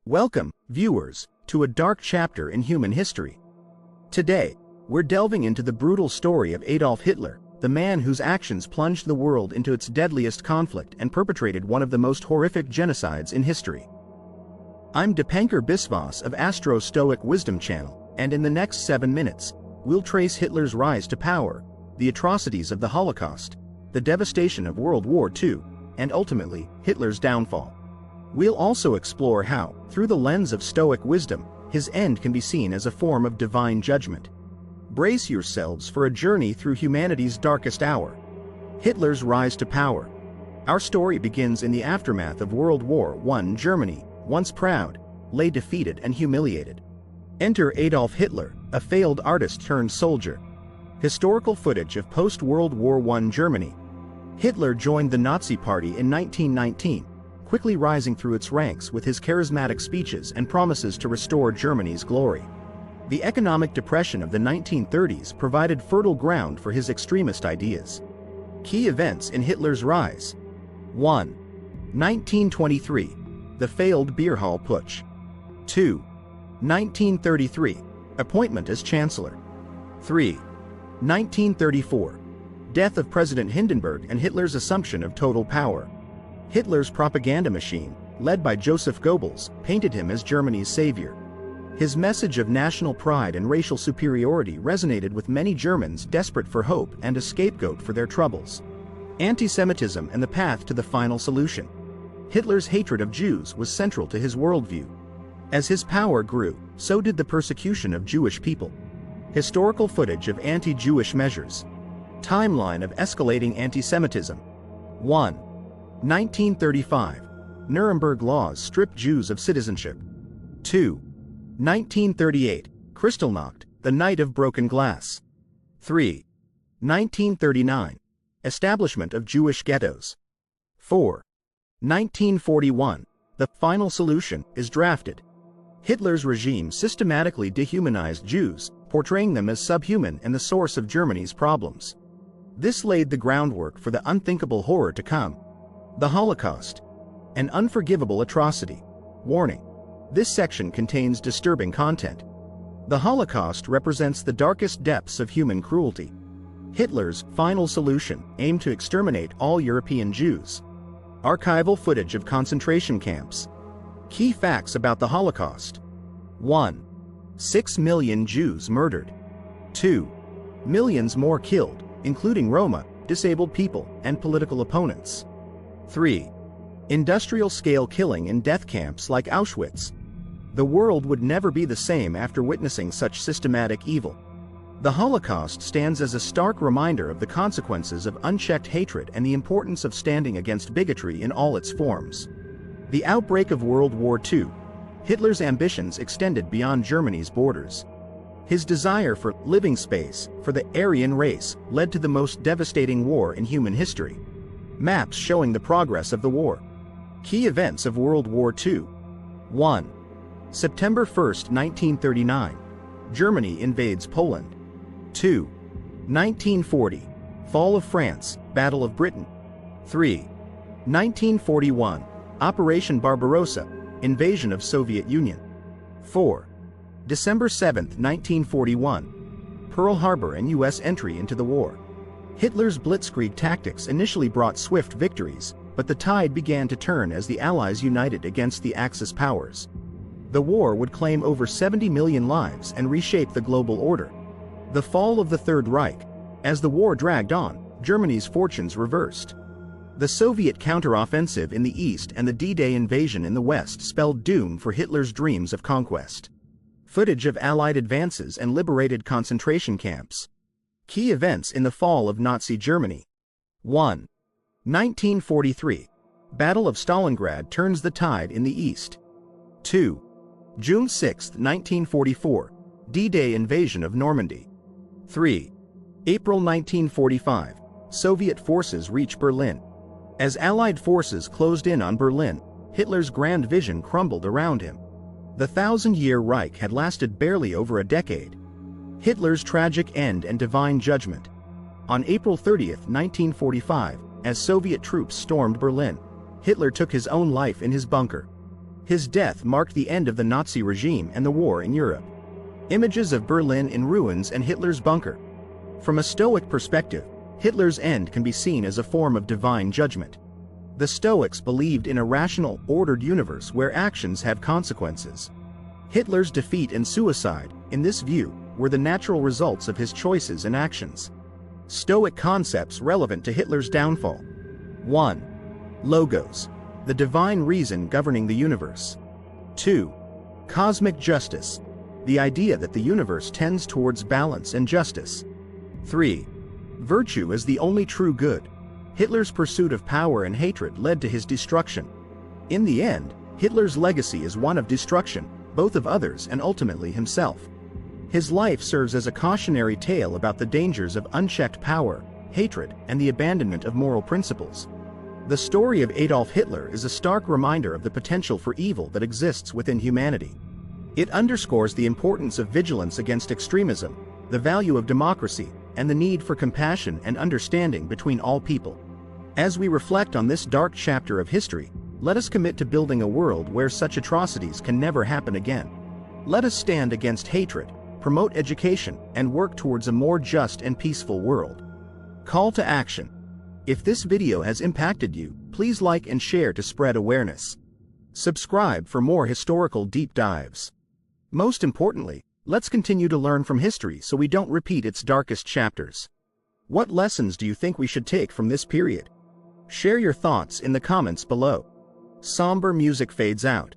Welcome, viewers, to a dark chapter in human history. Today, we're delving into the brutal story of Adolf Hitler, the man whose actions plunged the world into its deadliest conflict and perpetrated one of the most horrific genocides in history. I'm Dipankar Biswas of Astro Stoic Wisdom channel, and in the next 7 minutes, we'll trace Hitler's rise to power, the atrocities of the Holocaust, the devastation of World War II, and ultimately, Hitler's downfall. We'll also explore how, through the lens of Stoic wisdom, his end can be seen as a form of divine judgment. Brace yourselves for a journey through humanity's darkest hour. Hitler's rise to power. Our story begins in the aftermath of World War I. Germany, once proud, lay defeated and humiliated. Enter Adolf Hitler, a failed artist turned soldier. Historical footage of post-World War I Germany. Hitler joined the Nazi Party in 1919. Quickly rising through its ranks with his charismatic speeches and promises to restore Germany's glory. The economic depression of the 1930s provided fertile ground for his extremist ideas. Key events in Hitler's rise. 1. 1923. The failed beer hall putsch. 2. 1933. Appointment as Chancellor. 3. 1934. Death of President Hindenburg and Hitler's assumption of total power. Hitler's propaganda machine, led by Joseph Goebbels, painted him as Germany's savior. His message of national pride and racial superiority resonated with many Germans desperate for hope and a scapegoat for their troubles. Anti-Semitism and the path to the final solution. Hitler's hatred of Jews was central to his worldview. As his power grew, so did the persecution of Jewish people. Historical footage of anti-Jewish measures. Timeline of escalating anti-Semitism. 1. 1935. Nuremberg laws strip Jews of citizenship. 2. 1938. Kristallnacht, the night of broken glass. 3. 1939. Establishment of Jewish ghettos. 4. 1941. The final solution is drafted. Hitler's regime systematically dehumanized Jews, portraying them as subhuman and the source of Germany's problems. This laid the groundwork for the unthinkable horror to come. The Holocaust. An unforgivable atrocity. Warning. This section contains disturbing content. The Holocaust represents the darkest depths of human cruelty. Hitler's final solution aimed to exterminate all European Jews. Archival footage of concentration camps. Key facts about the Holocaust. 1. 6 million Jews murdered. 2. Millions more killed, including Roma, disabled people, and political opponents. 3. Industrial-scale killing in death camps like Auschwitz. The world would never be the same after witnessing such systematic evil. The Holocaust stands as a stark reminder of the consequences of unchecked hatred and the importance of standing against bigotry in all its forms. The outbreak of World War II. Hitler's ambitions extended beyond Germany's borders. His desire for living space for the Aryan race led to the most devastating war in human history. Maps showing the progress of the war. Key events of World War II. 1. September 1, 1939. Germany invades Poland. 2. 1940. Fall of France, Battle of Britain. 3. 1941. Operation Barbarossa, invasion of Soviet Union. 4. December 7, 1941. Pearl Harbor and U.S. entry into the war. Hitler's blitzkrieg tactics initially brought swift victories, but the tide began to turn as the Allies united against the Axis powers. The war would claim over 70 million lives and reshape the global order. The fall of the Third Reich. As the war dragged on, Germany's fortunes reversed. The Soviet counteroffensive in the east and the D-Day invasion in the west spelled doom for Hitler's dreams of conquest. Footage of Allied advances and liberated concentration camps. Key events in the fall of Nazi Germany. 1. 1943. Battle of Stalingrad turns the tide in the east. 2. June 6, 1944. D-Day invasion of Normandy. 3. April 1945. Soviet forces reach Berlin. As Allied forces closed in on Berlin, Hitler's grand vision crumbled around him. The 1,000-year Reich had lasted barely over a decade. Hitler's tragic end and divine judgment. On April 30, 1945, as Soviet troops stormed Berlin, Hitler took his own life in his bunker. His death marked the end of the Nazi regime and the war in Europe. Images of Berlin in ruins and Hitler's bunker. From a Stoic perspective, Hitler's end can be seen as a form of divine judgment. The Stoics believed in a rational, ordered universe where actions have consequences. Hitler's defeat and suicide, in this view, were the natural results of his choices and actions. Stoic concepts relevant to Hitler's downfall. 1. Logos, the divine reason governing the universe. 2. Cosmic justice, the idea that the universe tends towards balance and justice. 3. Virtue as the only true good. Hitler's pursuit of power and hatred led to his destruction. In the end, Hitler's legacy is one of destruction, both of others and ultimately himself. His life serves as a cautionary tale about the dangers of unchecked power, hatred, and the abandonment of moral principles. The story of Adolf Hitler is a stark reminder of the potential for evil that exists within humanity. It underscores the importance of vigilance against extremism, the value of democracy, and the need for compassion and understanding between all people. As we reflect on this dark chapter of history, let us commit to building a world where such atrocities can never happen again. Let us stand against hatred, promote education, and work towards a more just and peaceful world. Call to action. If this video has impacted you, please like and share to spread awareness. Subscribe for more historical deep dives. Most importantly, let's continue to learn from history so we don't repeat its darkest chapters. What lessons do you think we should take from this period? Share your thoughts in the comments below. Somber music fades out.